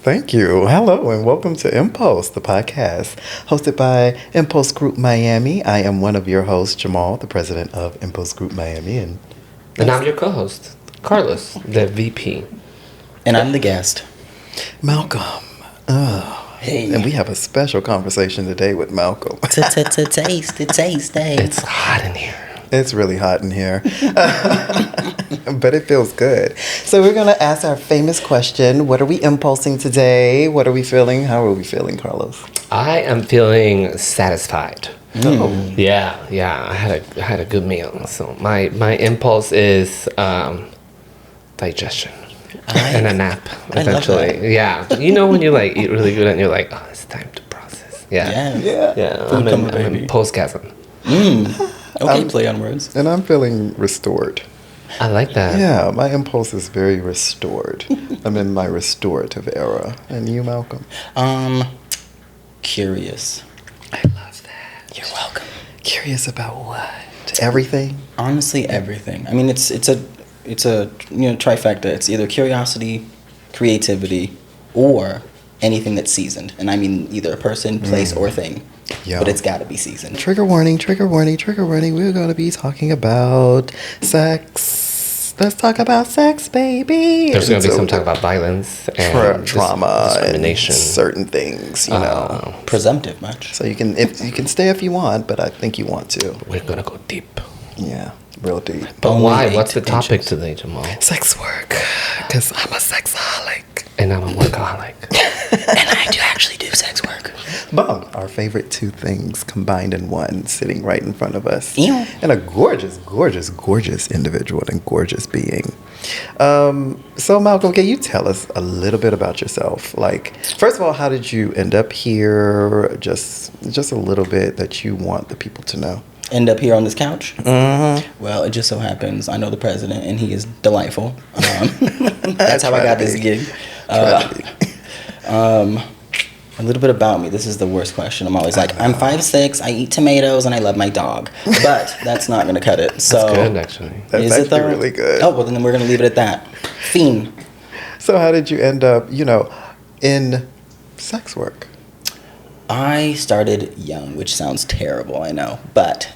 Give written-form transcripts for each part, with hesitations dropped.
Thank you. Hello, and welcome to Impulse, the podcast hosted by Impulse Group Miami. I am one of your hosts, Jamaal, the president of Impulse Group Miami. And I'm your co-host, Karloz, the VP. And I'm the guest. Malcolm. Hey. And we have a special conversation today with Malcolm. Taste, hey. It's hot in here. It's really hot in here, but it feels good. So we're going to ask our famous question. What are we impulsing today? What are we feeling? How are we feeling, Karloz? I am feeling satisfied. Oh. Yeah. I had a good meal. So my impulse is digestion and a nap eventually. Yeah. You know when you like eat really good and you're like, oh, it's time to process. Yeah. Food I'm in postgasm. Okay, play on words. And I'm feeling restored. I like that. Yeah, my impulse is very restored. I'm in my restorative era. And you, Malcolm? Curious. I love that. You're welcome. Curious about what? Everything? Honestly, everything. I mean, it's a trifecta. It's either curiosity, creativity, or anything that's seasoned. And I mean either a person, place, or thing. Yeah. But it's got to be seasoned. Trigger warning, trigger warning, trigger warning. We're going to be talking about sex. Let's talk about sex, baby. There's going to be some talk about violence and trauma, discrimination, and certain things, you know. Presumptive much. So you can stay if you want, but I think you want to. We're going to go deep. Yeah, real deep. But Only why? 8 What's the topic inches. today, Jamaal? Sex work, because I'm a sexaholic. And I'm a workaholic. And I do actually do sex work. Boom. Our favorite two things combined in one, sitting right in front of us. Ew. And a gorgeous, gorgeous, gorgeous individual and gorgeous being. So, Malcolm, can you tell us a little bit about yourself? Like, first of all, how did you end up here? Just a little bit that you want the people to know. End up here on this couch? Mm-hmm. Well, it just so happens I know the president, and he is delightful. That's how I got this gig. A little bit about me. This is the worst question. I'm always like, I'm 5'6", I eat tomatoes, and I love my dog. But that's not going to cut it. So That's good, actually. That's actually really good. Oh, well, then we're going to leave it at that. Fiend. So how did you end up, in sex work? I started young, which sounds terrible, I know. But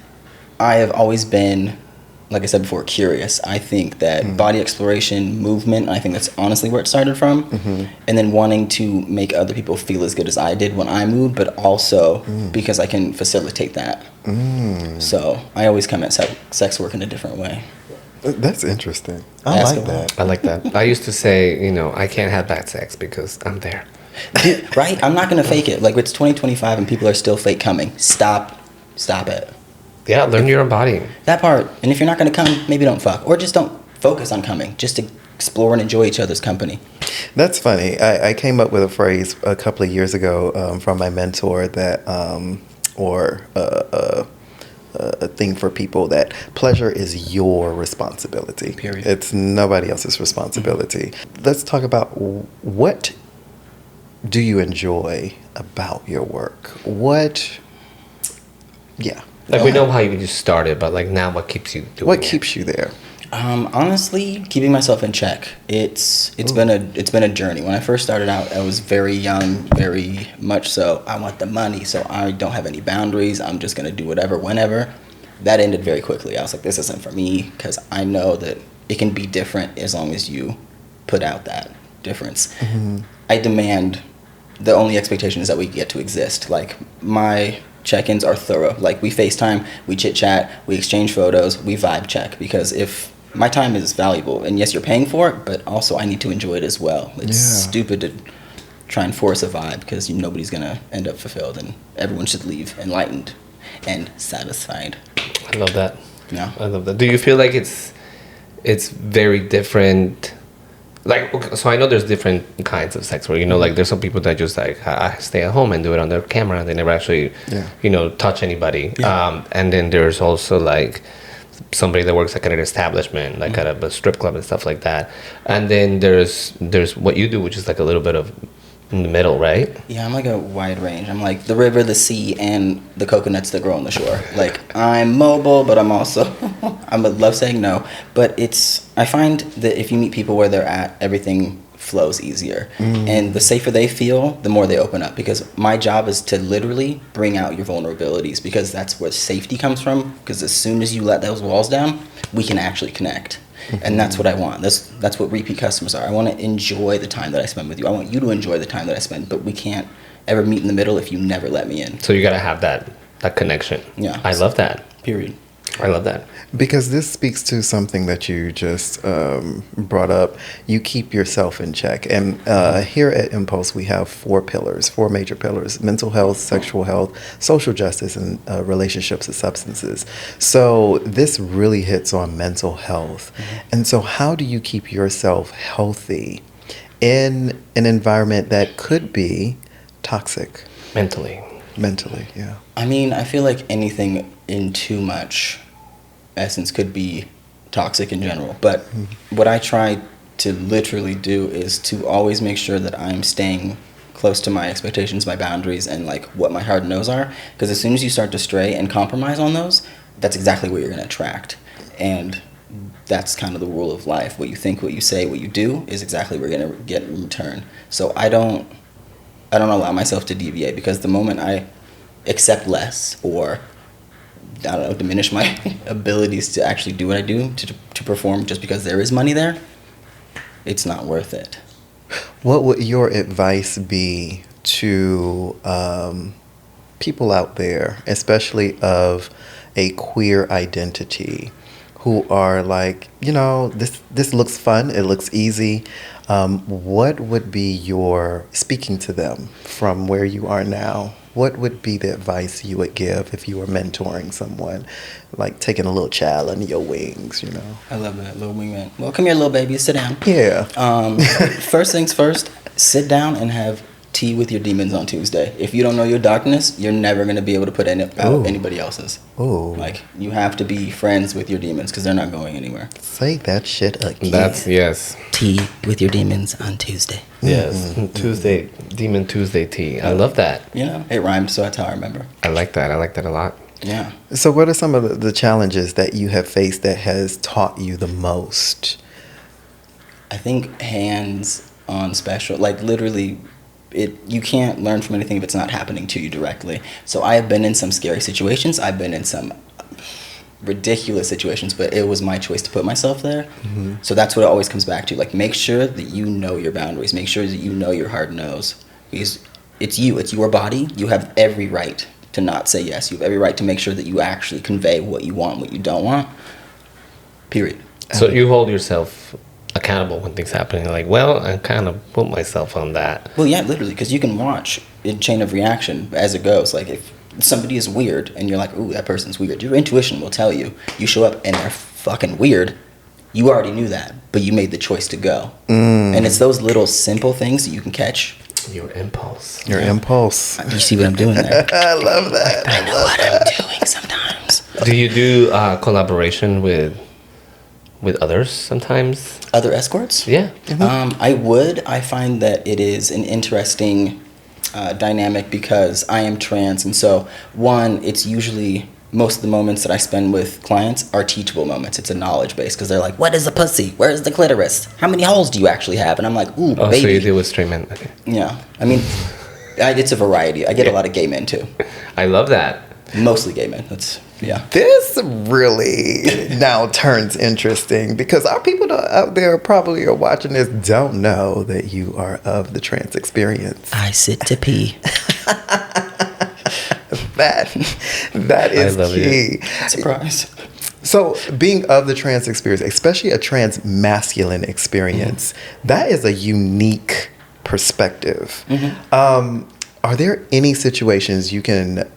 I have always been, like I said before, curious. I think that body exploration, movement, I think that's honestly where it started from. Mm-hmm. And then wanting to make other people feel as good as I did when I moved, but also because I can facilitate that. So I always come at sex work in a different way. That's interesting. I like that. I like that. I used to say, I can't have bad sex because I'm there. Dude, right? I'm not going to fake it. Like, it's 2025 and people are still fake coming. Stop it. Yeah, learn your own body. That part. And if you're not going to come, maybe don't fuck. Or just don't focus on coming. Just to explore and enjoy each other's company. That's funny. I came up with a phrase a couple of years ago from my mentor that, a thing for people, that pleasure is your responsibility. Period. It's nobody else's responsibility. Let's talk about what do you enjoy about your work? Like, we know how you started, but like now what keeps you doing What it? keeps you there? Honestly, keeping myself in check. It's been a journey. When I first started out, I was very young, very much so. I want the money, so I don't have any boundaries. I'm just gonna do whatever, whenever. That ended very quickly. I was like, this isn't for me, because I know that it can be different as long as you put out that difference. Mm-hmm. I demand. The only expectation is that we get to exist. Like, my check-ins are thorough. Like, we FaceTime, we chit-chat, we exchange photos, we vibe check. Because if my time is valuable, and yes, you're paying for it, but also I need to enjoy it as well. It's stupid to try and force a vibe, because nobody's going to end up fulfilled, and everyone should leave enlightened and satisfied. I love that. Yeah. I love that. Do you feel like it's very different? Like, okay, so I know there's different kinds of sex work. Like, there's some people that just like I stay at home and do it on their camera. They never actually, touch anybody. Yeah. And then there's also like somebody that works like at an establishment, like at a strip club and stuff like that. And then there's what you do, which is like a little bit of in the middle, right? Yeah, I'm like a wide range. I'm like the river, the sea, and the coconuts that grow on the shore. Like, I'm mobile, but I'm also, I love saying no. But I find that if you meet people where they're at, everything flows easier. And the safer they feel, the more they open up. Because my job is to literally bring out your vulnerabilities, because that's where safety comes from. Because as soon as you let those walls down, we can actually connect. And that's what I want. That's what repeat customers are. I want to enjoy the time that I spend with you. I want you to enjoy the time that I spend, but we can't ever meet in the middle if you never let me in. So you got to have that connection. Yeah. I love that. Period. I love that. Because this speaks to something that you just brought up. You keep yourself in check. And here at Impulse, we have four major pillars: mental health, sexual health, social justice, and relationships and substances. So this really hits on mental health. And so how do you keep yourself healthy in an environment that could be toxic? Mentally, yeah. I mean, I feel like anything in too much essence could be toxic in general. But what I try to literally do is to always make sure that I'm staying close to my expectations, my boundaries, and like what my hard no's are. Because as soon as you start to stray and compromise on those, that's exactly what you're going to attract. And that's kind of the rule of life. What you think, what you say, what you do is exactly what you're going to get in return. So I don't allow myself to deviate, because the moment I accept less or diminish my abilities to actually do what I do, to perform just because there is money there, it's not worth it. What would your advice be to people out there, especially of a queer identity, who are like, this looks fun, it looks easy? What would be your speaking to them from where you are now? What would be the advice you would give if you were mentoring someone, like taking a little child under your wings, I love that, little wingman. Well, come here, little baby, sit down. Yeah. First things first, sit down and have tea with your demons on Tuesday. If you don't know your darkness, you're never going to be able to put out anybody else's. Ooh. Like, you have to be friends with your demons, because they're not going anywhere. Say that shit again. That's, yes. Tea with your demons on Tuesday. Yes. Tuesday, Demon Tuesday tea. I love that. It rhymed, so that's how I remember. I like that a lot. Yeah. So what are some of the challenges that you have faced that has taught you the most? I think hands-on special, like literally, you can't learn from anything if it's not happening to you directly. So I have been in some scary situations. I've been in some ridiculous situations, but it was my choice to put myself there. So that's what it always comes back to. Like, make sure that you know your boundaries. Make sure that you know your hard no's. Because it's your body. You have every right to not say yes. You have every right to make sure that you actually convey what you want, what you don't want. Period. So you hold yourself accountable when things happen. You're like, well, I kind of put myself on that. Well, yeah, literally, because you can watch a chain of reaction as it goes. Like, if somebody is weird and you're like, ooh, that person's weird, your intuition will tell you. You show up and they're fucking weird. You already knew that, but you made the choice to go. And it's those little simple things that you can catch. Your impulse. Impulse. You see what I'm doing there? I love that. I know what I'm doing sometimes. Do you do collaboration with others sometimes? Other escorts? Yeah. I would. I find that it is an interesting dynamic, because I am trans, and so it's usually most of the moments that I spend with clients are teachable moments. It's a knowledge base, because they're like, what is a pussy? Where is the clitoris? How many holes do you actually have? And I'm like, ooh, baby. So you deal with straight men. Okay. Yeah. I mean, it's a variety. I get a lot of gay men too. I love that. Mostly gay men. Yeah. This really now turns interesting, because our people out there probably are watching this don't know that you are of the trans experience. I sit to pee. That is key. Surprise. So being of the trans experience, especially a trans masculine experience, that is a unique perspective. Are there any situations you can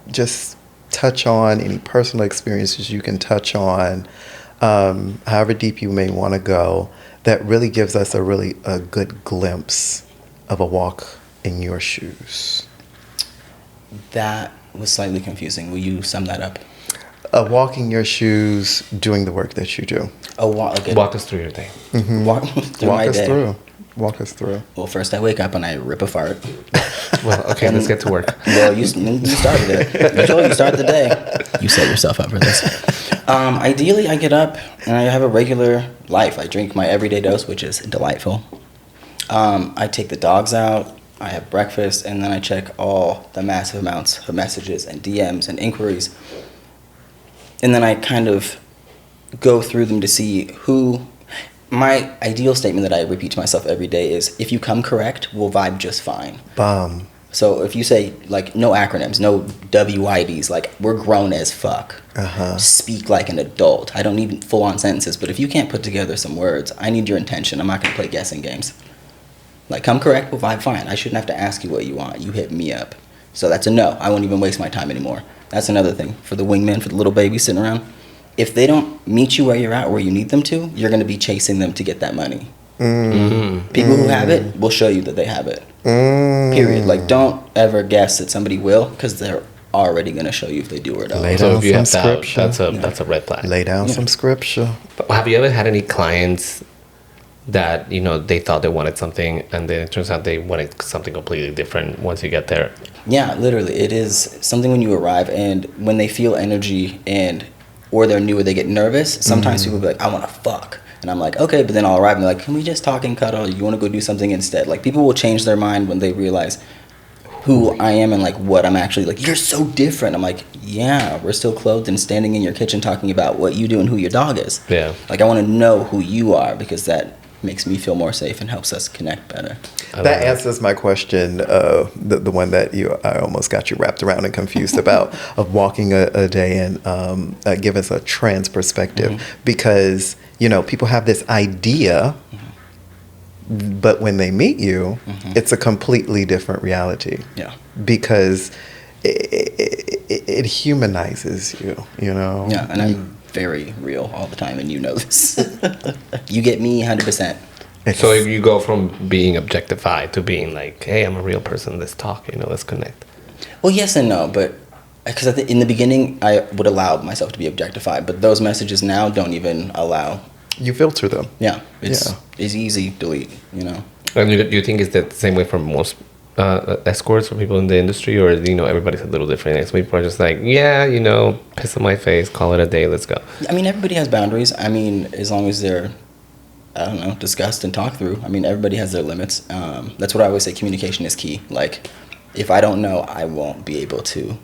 just touch on, any personal experiences you can touch on, however deep you may want to go, that really gives us a good glimpse of a walk in your shoes? That was slightly confusing. Will you sum that up? A walk in your shoes, doing the work that you do. Walk Walk us through your day. Walk through Walk my us day. through. Walk us through. Well, first I wake up and I rip a fart. Well, okay, let's get to work. Well, you started it. Joel, you start the day. You set yourself up for this. Ideally, I get up and I have a regular life. I drink my everyday dose, which is delightful. I take the dogs out. I have breakfast, and then I check all the massive amounts of messages and DMs and inquiries. And then I kind of go through them to see who... My ideal statement that I repeat to myself every day is, if you come correct, we'll vibe just fine. Bomb. So if you say, like, no acronyms, no WIDs, like, we're grown as fuck. Speak like an adult. I don't need full-on sentences, but if you can't put together some words, I need your intention. I'm not going to play guessing games. Like, come correct, we'll vibe fine. I shouldn't have to ask you what you want. You hit me up. So that's a no. I won't even waste my time anymore. That's another thing. For the wingmen, for the little babies sitting around, if they don't meet you where you're at, where you need them to, you're going to be chasing them to get that money. People who have it will show you that they have it. Period. Like, don't ever guess that somebody will, because they're already going to show you if they do or don't. Lay So down if you some have doubt, scripture. that's a red flag. Lay down some scripture. But have you ever had any clients that, you know, they thought they wanted something and then it turns out they wanted something completely different once you get there? Yeah, literally. It is something when you arrive, and when they feel energy or they're new or they get nervous, sometimes people be like, I want to fuck. And I'm like, okay, but then I'll arrive and they're like, can we just talk and cuddle? You want to go do something instead? Like, people will change their mind when they realize who I am and, like, what I'm actually, like, you're so different. I'm like, yeah, we're still clothed and standing in your kitchen talking about what you do and who your dog is. Yeah. Like, I want to know who you are, because that makes me feel more safe and helps us connect better. That answers my question, the one that I almost got you wrapped around and confused about, of walking a day and give us a trans perspective. Because, you know, people have this idea, but when they meet you, it's a completely different reality. Yeah. Because it humanizes you, you know? Yeah, and I'm very real all the time, and you know this. You get me 100%. So if you go from being objectified to being like, hey, I'm a real person, let's talk, you know, let's connect. Well, yes and no, but because in the beginning I would allow myself to be objectified, but those messages now don't even allow. You filter them. Yeah, it's easy, delete, you know. And you think is that the same way for most escorts or people in the industry, or, you know, everybody's a little different? Like, some people are just like, yeah, you know, piss on my face, call it a day, let's go. I mean, everybody has boundaries. I mean, as long as they're, I don't know, discussed and talked through. I mean, everybody has their limits. That's what I always say, communication is key. Like, if I don't know, I won't be able to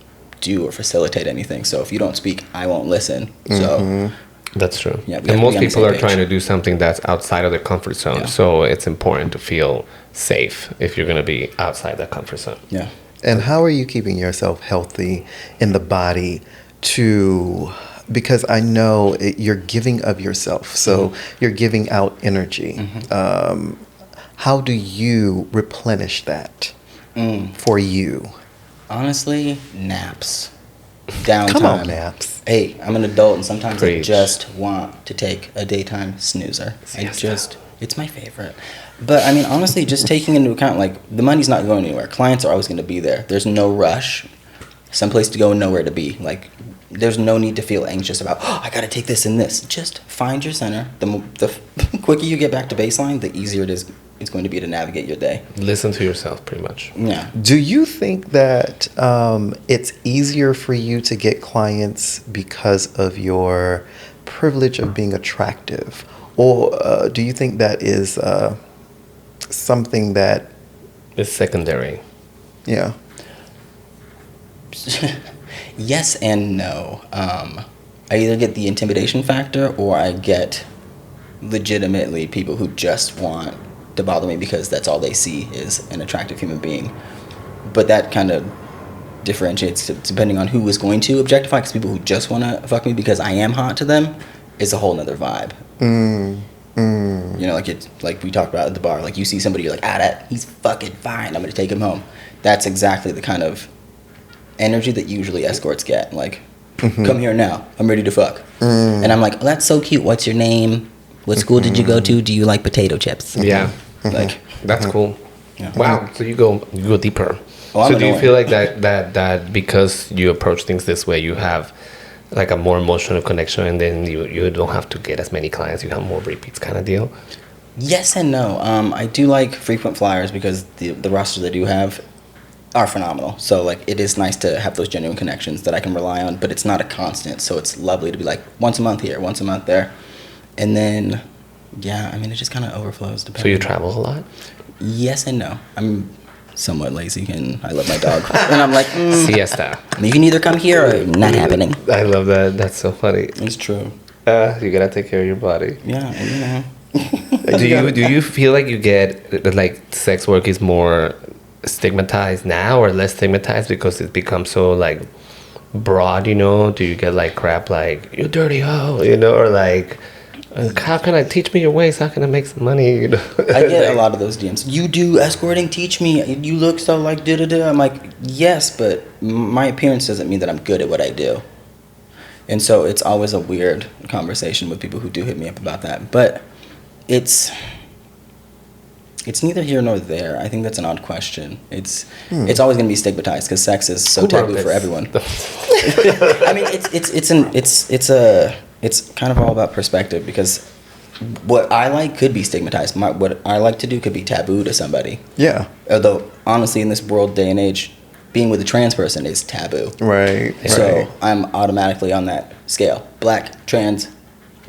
do or facilitate anything. So if you don't speak, I won't listen. So that's true. Yeah, and most people are page. trying to do something that's outside of their comfort zone. Yeah. So it's important to feel safe if you're going to be outside that comfort zone. Yeah. And how are you keeping yourself healthy in the body because I know you're giving of yourself, so you're giving out energy. How do you replenish that for you? Honestly, naps. Downtime. Come on, naps. Hey, I'm an adult, and sometimes Preach. I just want to take a daytime snoozer. Siesta. It's my favorite. But I mean, honestly, just taking into account, like, the money's not going anywhere. Clients are always going to be there. There's no rush. Someplace to go and nowhere to be. Like, there's no need to feel anxious about, oh, I got to take this and this. Just find your center. The quicker you get back to baseline, the easier it's going to be to navigate your day. Listen to yourself, pretty much. Yeah. Do you think that it's easier for you to get clients because of your privilege of being attractive? Or do you think that is something that... It's secondary. Yeah. Yes and no. I either get the intimidation factor, or I get legitimately people who just want to bother me because that's all they see is an attractive human being. But that kind of differentiates depending on who is going to objectify, because people who just want to fuck me because I am hot to them is a whole nother vibe. You know, like we talked about at the bar. Like, you see somebody, you're like, he's fucking fine, I'm gonna take him home. That's exactly the kind of energy that usually escorts get. Like, come here now, I'm ready to fuck. And I'm like, oh, that's so cute, what's your name, what school did you go to, do you like potato chips? Yeah. Like, That's cool. Yeah. Wow. So you go deeper. Oh, I'm so do you annoying. feel like that because you approach things this way, you have like a more emotional connection, and then you don't have to get as many clients, you have more repeats kind of deal? Yes and no. I do like frequent flyers because the rosters they do have are phenomenal. So like it is nice to have those genuine connections that I can rely on, but it's not a constant. So it's lovely to be like once a month here, once a month there, and then yeah, I mean it just kind of overflows. So you travel a lot? Yes and no. I'm somewhat lazy and I love my dog, and I'm like siesta. You can either come here or not happening. I love that. That's so funny. It's true. You gotta take care of your body. Yeah, you know. Do you feel like you get like sex work is more stigmatized now or less stigmatized because it becomes so like broad, you know? Do you get like crap like you dirty hoe, you know, or like how can I teach me your ways? How can I make some money? You know? I get a lot of those DMs. You do escorting? Teach me. You look so like da da da. I'm like, yes, but my appearance doesn't mean that I'm good at what I do. And so it's always a weird conversation with people who do hit me up about that. But it's neither here nor there. I think that's an odd question. It's always going to be stigmatized because sex is so taboo for everyone. I mean, it's kind of all about perspective because what I like could be stigmatized. What I like to do could be taboo to somebody. Yeah. Although honestly, in this world, day and age, being with a trans person is taboo. Right. So I'm automatically on that scale. Black, trans,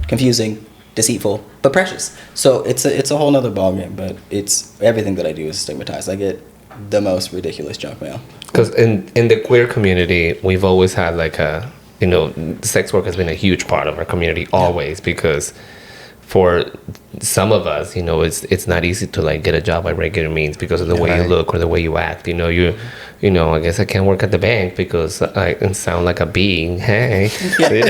confusing, deceitful, but precious. So it's a whole nother ballgame, but it's everything that I do is stigmatized. I get the most ridiculous junk mail. Because in the queer community, we've always had like a, you know, sex work has been a huge part of our community always because for some of us, you know, it's not easy to like get a job by regular means because of the way you look or the way you act. You know, you know, I guess I can't work at the bank because I can sound like a bee. Hey. You're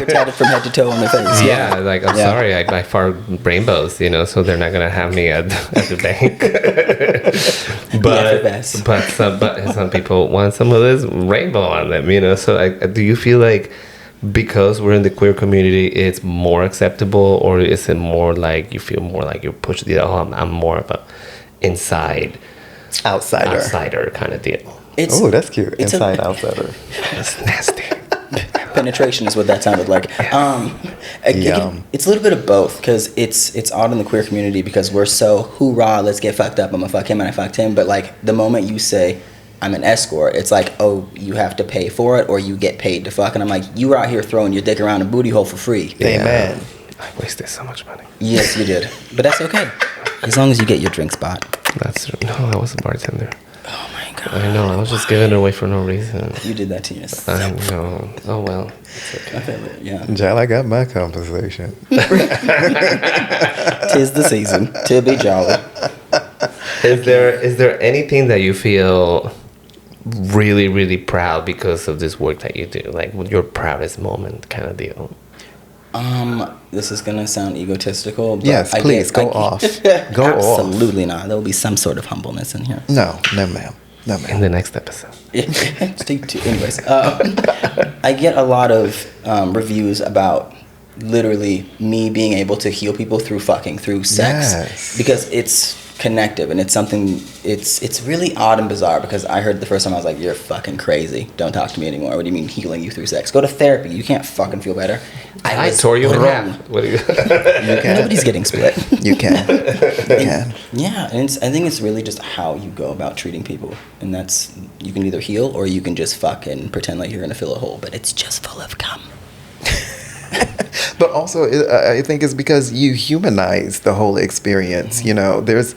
tatted from head to toe on their face. Yeah, like, I'm sorry, I fart rainbows, you know, so they're not going to have me at the bank. but some people want some of this rainbow on them, you know, so do you feel like because we're in the queer community, it's more acceptable, or is it more like you feel more like you're pushed, I'm more of a outsider kind of deal? Oh, that's cute. Inside outsider. That's nasty. Penetration is what that sounded like. It's a little bit of both because it's odd in the queer community because we're so hoorah, let's get fucked up. I'm gonna fuck him and I fucked him. But like the moment you say I'm an escort, it's like, oh, you have to pay for it or you get paid to fuck. And I'm like, you were out here throwing your dick around a booty hole for free. Amen. I wasted so much money. Yes, you did. But that's okay. As long as you get your drink spot. That's true. No, I was a bartender. Oh my God. I know. I was just giving it away for no reason. You did that to yourself. I know. Oh, well. It's okay. I feel it, yeah. Jal, I got my compensation. 'Tis the season to be jolly. Is there anything that you feel really, really proud because of this work that you do? Like your proudest moment kind of deal? This is gonna sound egotistical, but yes, please go off. Go off. Absolutely not. There will be some sort of humbleness in here. No, ma'am. In the next episode. Stay tuned. Anyways, I get a lot of reviews about literally me being able to heal people through sex, because it's connective and it's something. It's really odd and bizarre because I heard the first time I was like, "You're fucking crazy. Don't talk to me anymore. What do you mean healing you through sex? Go to therapy. You can't fucking feel better." I tore you in half. What do you? Nobody's getting split. You can. Yeah, and I think it's really just how you go about treating people, and that's you can either heal or you can just fuck and pretend like you're gonna fill a hole, but it's just full of cum. But also, I think it's because you humanize the whole experience. Mm-hmm. You know, there is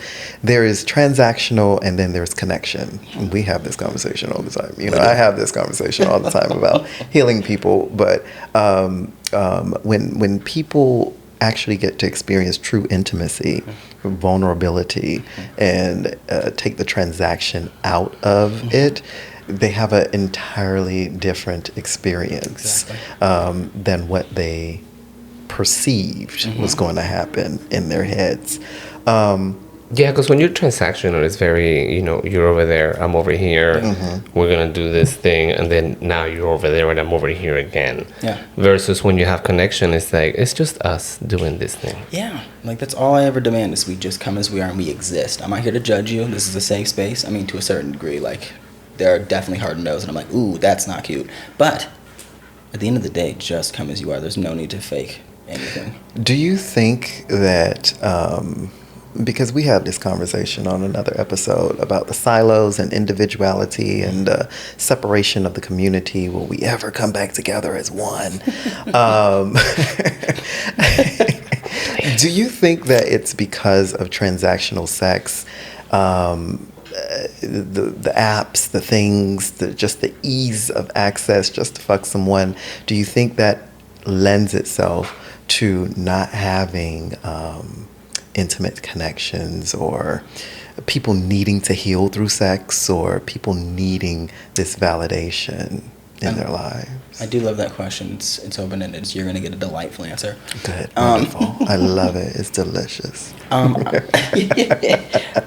transactional and then there's connection. We have this conversation all the time. You know, I have this conversation all the time about healing people. But when people actually get to experience true intimacy, vulnerability, and take the transaction out of it, they have an entirely different experience than what they perceived was going to happen in their heads. Yeah, because when you're transactional, it's very, you know, you're over there, I'm over here, we're going to do this thing, and then now you're over there and I'm over here again. Yeah. Versus when you have connection, it's like, it's just us doing this thing. Yeah, like that's all I ever demand is we just come as we are and we exist. I'm not here to judge you. This is a safe space. I mean, to a certain degree, like, there are definitely hard no's, and I'm like, ooh, that's not cute. But at the end of the day, just come as you are. There's no need to fake anything. Do you think that, because we had this conversation on another episode about the silos and individuality and separation of the community, will we ever come back together as one? Do you think that it's because of transactional sex, the apps, the things, just the ease of access just to fuck someone? Do you think that lends itself to not having intimate connections, or people needing to heal through sex, or people needing this validation in their lives? I do love that question. It's open-ended, so you're going to get a delightful answer. Good, wonderful. I love it. It's delicious.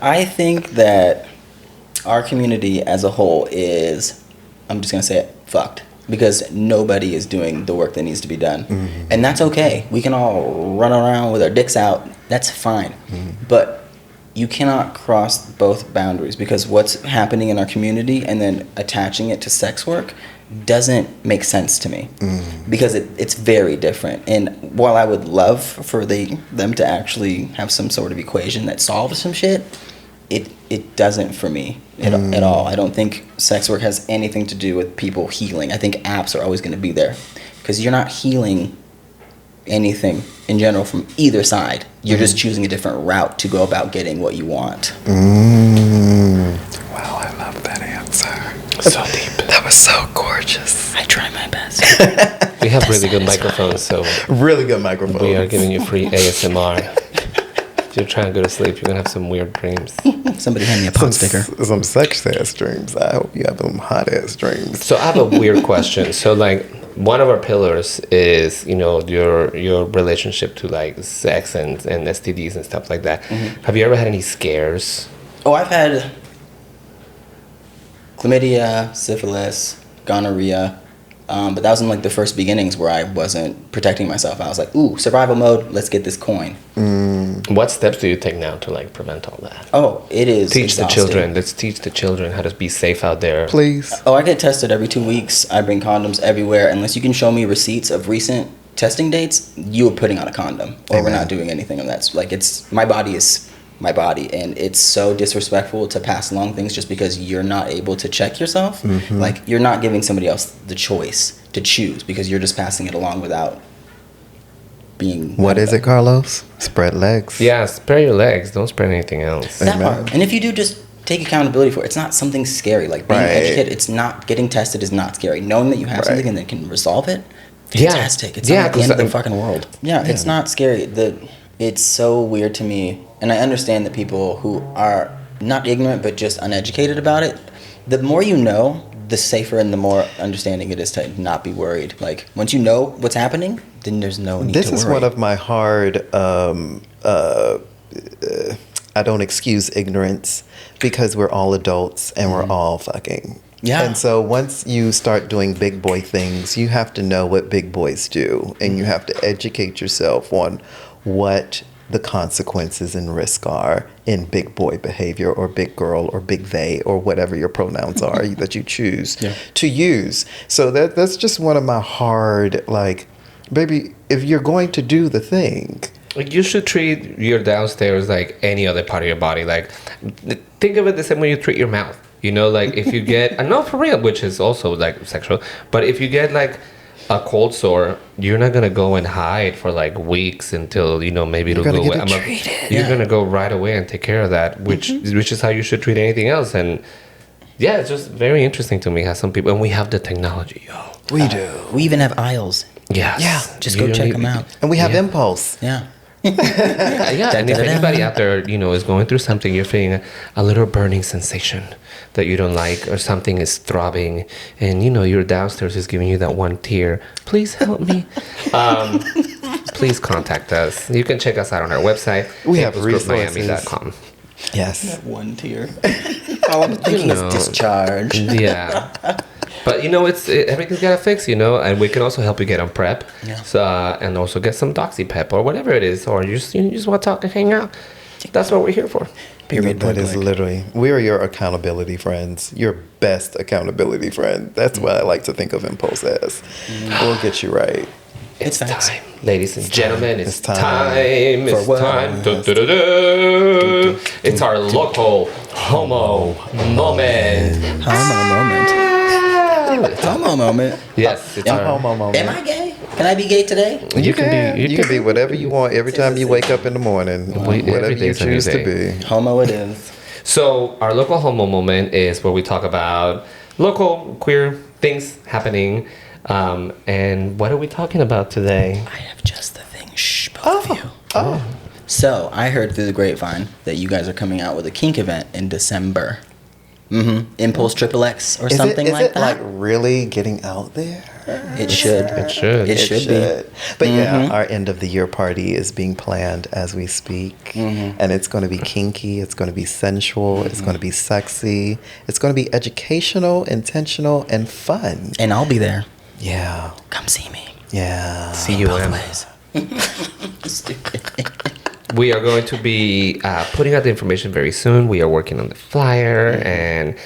I think that our community as a whole is, I'm just going to say it, fucked. Because nobody is doing the work that needs to be done. Mm-hmm. And that's okay. We can all run around with our dicks out. That's fine. Mm-hmm. But you cannot cross both boundaries, because what's happening in our community and then attaching it to sex work doesn't make sense to me. Mm-hmm. Because it's very different. And while I would love for them to actually have some sort of equation that solves some shit, it doesn't for me at all. I don't think sex work has anything to do with people healing. I think apps are always going to be there, because you're not healing anything in general from either side. You're just choosing a different route to go about getting what you want. Wow, I love that answer. So deep. That was so gorgeous. I try my best. We have really good microphones, so really good microphones. we are giving you free ASMR. If you're trying to go to sleep, you're gonna have some weird dreams. Somebody hand me a pot sticker. Some sex ass dreams. I hope you have them hot ass dreams. So I have a weird question. So like, one of our pillars is, your relationship to like sex and STDs and stuff like that. Mm-hmm. Have you ever had any scares? Oh, I've had chlamydia, syphilis, gonorrhea. But that was in like the first beginnings where I wasn't protecting myself. I was like, ooh, survival mode, let's get this coin. What steps do you take now to like prevent all that? Oh, it is Teach exhausting. the children. Let's teach the children how to be safe out there. Please. Oh, I get tested every 2 weeks. I bring condoms everywhere. Unless you can show me receipts of recent testing dates, you are putting on a condom. Or we're not doing anything of that. Like, my body is my body, and it's so disrespectful to pass along things just because you're not able to check yourself. Mm-hmm. Like, you're not giving somebody else the choice to choose, because you're just passing it along without being... What is it, Karloz? Spread legs. Yeah, spread your legs. Don't spread anything else. That part. And if you do, just take accountability for it. It's not something scary. Like, being educated, it's not... Getting tested is not scary. Knowing that you have something and then can resolve it, fantastic. It's not the end of the fucking world. Yeah, it's not scary. It's so weird to me. And I understand that people who are not ignorant but just uneducated about it, the more you know, the safer and the more understanding it is to not be worried. Like, once you know what's happening, then there's no need to worry. This is one of my hard, I don't excuse ignorance, because we're all adults and we're all fucking. Yeah. And so once you start doing big boy things, you have to know what big boys do, and you have to educate yourself on what the consequences and risk are in big boy behavior, or big girl, or big they, or whatever your pronouns are that you choose to use. So that's just one of my hard, like, baby, if you're going to do the thing, you should treat your downstairs like any other part of your body. Like, think of it the same way you treat your mouth. Like, if you get, and not for real, which is also like sexual, but if you get like a cold sore, you're not gonna go and hide for like weeks until maybe it'll go away. You're gonna go right away and take care of that, which is how you should treat anything else. And yeah, it's just very interesting to me how some people, and we have the technology, yo. We do. We even have aisles. Yes. Yeah. Just go check them out. And we have Impulse. Yeah. And if anybody out there, is going through something, you're feeling a little burning sensation that you don't like, or something is throbbing, and your downstairs is giving you that one tear, please help me. Please contact us. You can check us out on our website. We have resources. Miami.com. Yes. That one tear. All I'm thinking is discharge. Yeah. But everything's got to fix, and we can also help you get on PrEP. Yeah. So, and also get some Doxy-PEP or whatever it is, or you just want to talk and hang out. That's what we're here for. Period. That is literally, we are your accountability friends, your best accountability friend. That's what I like to think of Impulse as. We'll get you right. It's facts. time. Ladies and gentlemen, it's time. For It's what? time. Du-du-du-du. It's our local homo moment. Homo moment. Homo moment. Yes, it's Am our homo moment. Am I gay? Can I be gay today? You can be whatever you want every time you wake up in the morning. Whatever every you day's a new choose to day. be. Homo it is. So our local homo moment is where we talk about local queer things happening. And what are we talking about today? I have just the thing. Shh, both of you. Oh. So I heard through the grapevine that you guys are coming out with a kink event in December. Impulse XXX or something is like it that. like really getting out there? It should. It should. It should be. But yeah, our end of the year party is being planned as we speak. And it's going to be kinky. It's going to be sensual. It's going to be sexy. It's going to be educational, intentional, and fun. And I'll be there. Yeah. Come see me. Yeah. See you in. We are going to be putting out the information very soon. We are working on the flyer, and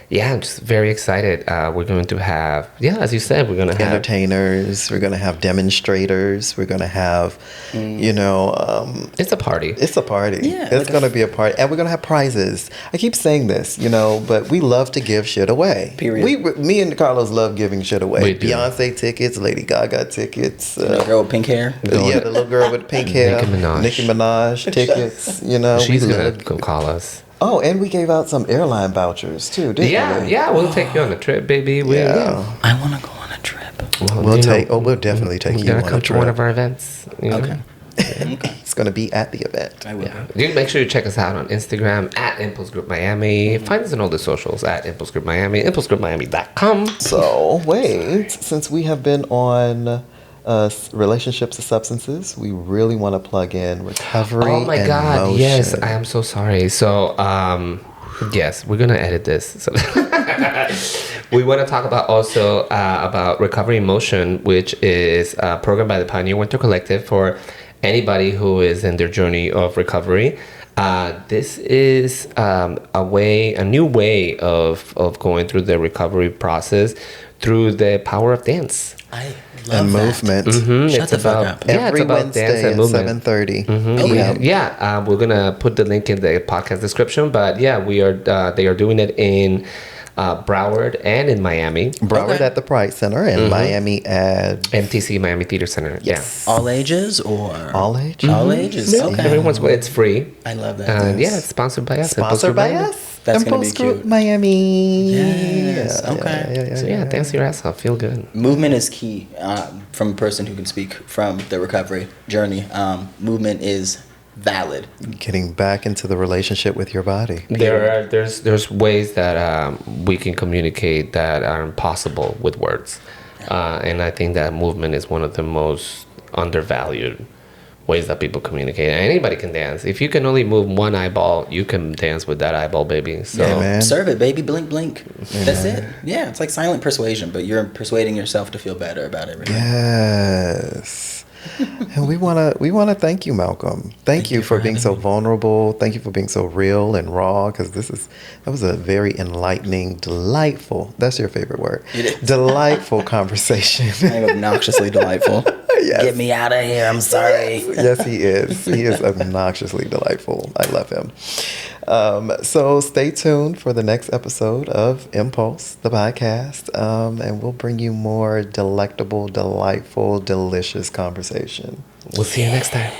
yeah, I'm just very excited. We're going to have, as you said, we're going to have entertainers. We're going to have demonstrators. We're going to have, it's a party. It's a party. Yeah, It's going to be a party. And we're going to have prizes. I keep saying this, but we love to give shit away. Period. Me and Carlos love giving shit away. We do. Beyonce tickets, Lady Gaga tickets. The girl with pink hair. The little girl with pink hair. Nicki Minaj. tickets, She's we going love- to go call us. Oh, and we gave out some airline vouchers too, didn't we? Yeah, we'll take you on a trip, baby. Yeah. I want to go on a trip. We'll definitely take you gotta on a come to trip. one of our events. Okay. It's going to be at the event. I will. Yeah. You make sure you check us out on Instagram at Impulse Group Miami. Find us on all the socials at Impulse Group Miami, impulsegroupmiami.com. So, wait, since we have been on relationships and substances, we really want to plug in recovery. Oh my and God! motion. Yes, I am so sorry. So, yes, we're gonna edit this. So we want to talk about also about Recovery in Motion, which is a program by the Pioneer Winter Collective for anybody who is in their journey of recovery. This is a new way of going through the recovery process through the power of dance. I love And that. movement. Shut the fuck up. Every it's about Wednesday dance and at movement. 7:30. Okay. We're gonna put the link in the podcast description. But yeah, we are. They are doing it in Broward and in Miami. Broward Okay. at the Pride Center and Miami at MTC Miami Theater Center. Yes. All ages or all age. all ages? Yeah. Okay. Everyone's it's free. I love that. And yeah, it's sponsored by us. Sponsored by us. That's gonna Impulse be Group cute. Miami. Yes, Yeah, okay. Yeah. So yeah, dance your ass off. Feel good. Movement is key. From a person who can speak from the recovery journey, movement is valid. Getting back into the relationship with your body. There's ways that we can communicate that are impossible with words, and I think that movement is one of the most undervalued ways that people communicate. And anybody can dance. If you can only move one eyeball, you can dance with that eyeball, baby. So Yeah, man. Serve it, baby. Blink, blink. That's it. Yeah, it's like silent persuasion, but you're persuading yourself to feel better about everything. Yes. And we wanna thank you, Malcolm. Thank you for being so vulnerable. Thank you for being so real and raw. Because that was a very enlightening, delightful. That's your favorite word. It is. Delightful conversation. I'm obnoxiously delightful. Yes. Get me out of here. I'm sorry. Yes, he is. He is obnoxiously delightful. I love him. So stay tuned for the next episode of Impulse, the podcast, and we'll bring you more delectable, delightful, delicious conversation. we'll see you next time.